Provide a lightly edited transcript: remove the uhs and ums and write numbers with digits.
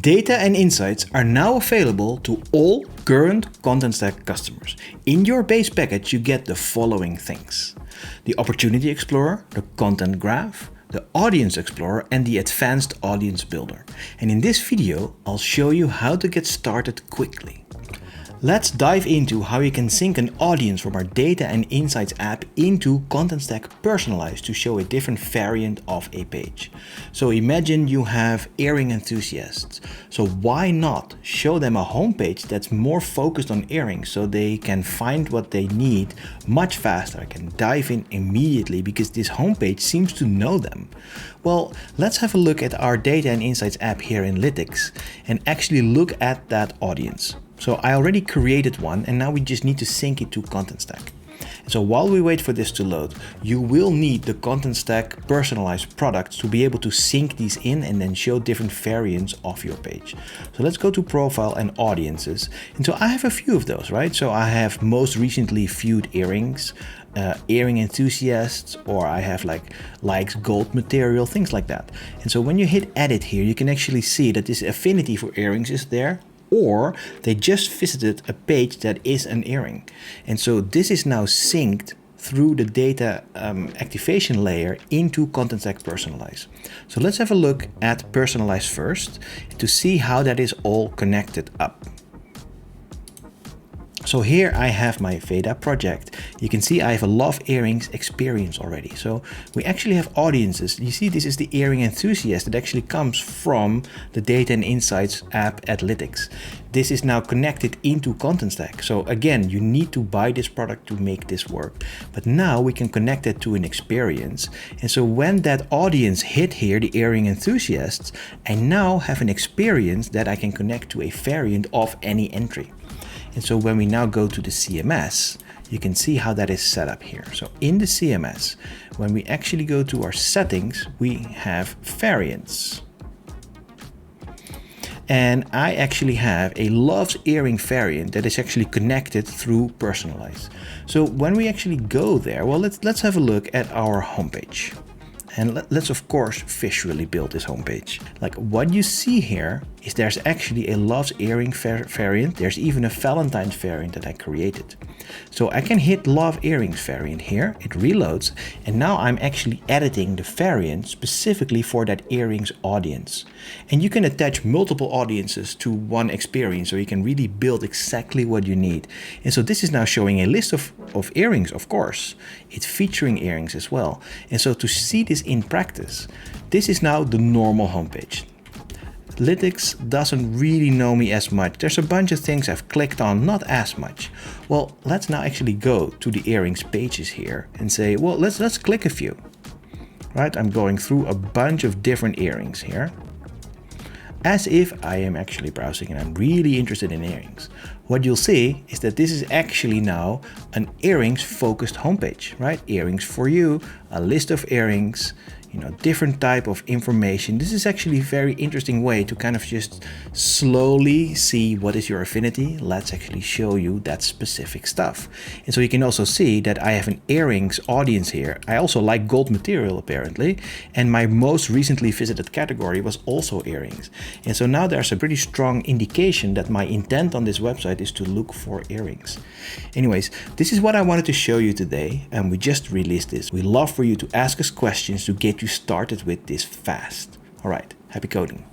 Data and insights are now available to all current Contentstack customers. In your base package, you get the following things: the Opportunity Explorer, the Content Graph, the Audience Explorer, and the Advanced Audience Builder. And in this video, I'll show you how to get started quickly. Let's dive into how you can sync an audience from our Data and Insights app into Contentstack Personalize to show a different variant of a page. So imagine you have earring enthusiasts. So why not show them a homepage that's more focused on earrings so they can find what they need much faster, can dive in immediately because this homepage seems to know them. Well, let's have a look at our Data and Insights app here in Lytics and actually look at that audience. So I already created one and now we just need to sync it to Contentstack. So while we wait for this to load, you will need the Contentstack Personalized products to be able to sync these in and then show different variants of your page. So let's go to Profile and Audiences. And so I have a few of those, right? So I have most recently viewed earrings, earring enthusiasts, or I have likes gold material, things like that. And so when you hit edit here, you can actually see that this affinity for earrings is there, or they just visited a page that is an earring. And so this is now synced through the data activation layer into Contentstack Personalize. So let's have a look at Personalize first to see how that is all connected up. So here I have my Veda project. You can see I have a love earrings experience already. So we actually have audiences. You see, this is the earring enthusiast that actually comes from the Data and Insights app at Lytics. This is now connected into Contentstack. So again, you need to buy this product to make this work. But now we can connect it to an experience. And so when that audience hit here, the earring enthusiasts, I now have an experience that I can connect to a variant of any entry. And so when we now go to the CMS, you can see how that is set up here. So in the CMS, when we actually go to our settings, we have variants. And I actually have a loves earring variant that is actually connected through Personalize. So when we actually go there, well, let's have a look at our homepage. And let's of course visually build this homepage. Like what you see here is there's actually a loves earring variant. There's even a Valentine's variant that I created. So I can hit love earrings variant here, it reloads, and now I'm actually editing the variant specifically for that earrings audience. And you can attach multiple audiences to one experience, so you can really build exactly what you need. And so this is now showing a list of earrings, of course. It's featuring earrings as well. And so to see this in practice, this is now the normal homepage. Lytics doesn't really know me as much. There's a bunch of things I've clicked on, not as much. Well, let's now actually go to the earrings pages here and say, well, let's click a few. Right, I'm going through a bunch of different earrings here, as if I am actually browsing and I'm really interested in earrings. What you'll see is that this is actually now an earrings focused homepage, right? Earrings for you, a list of earrings, different type of information. This is actually a very interesting way to kind of just slowly see what is your affinity. Let's actually show you that specific stuff. And so you can also see that I have an earrings audience here. I also like gold material apparently. And my most recently visited category was also earrings. And so now there's a pretty strong indication that my intent on this website is to look for earrings. Anyways, this is what I wanted to show you today. And we just released this. We love for you to ask us questions to get you started with this fast. All right, happy coding.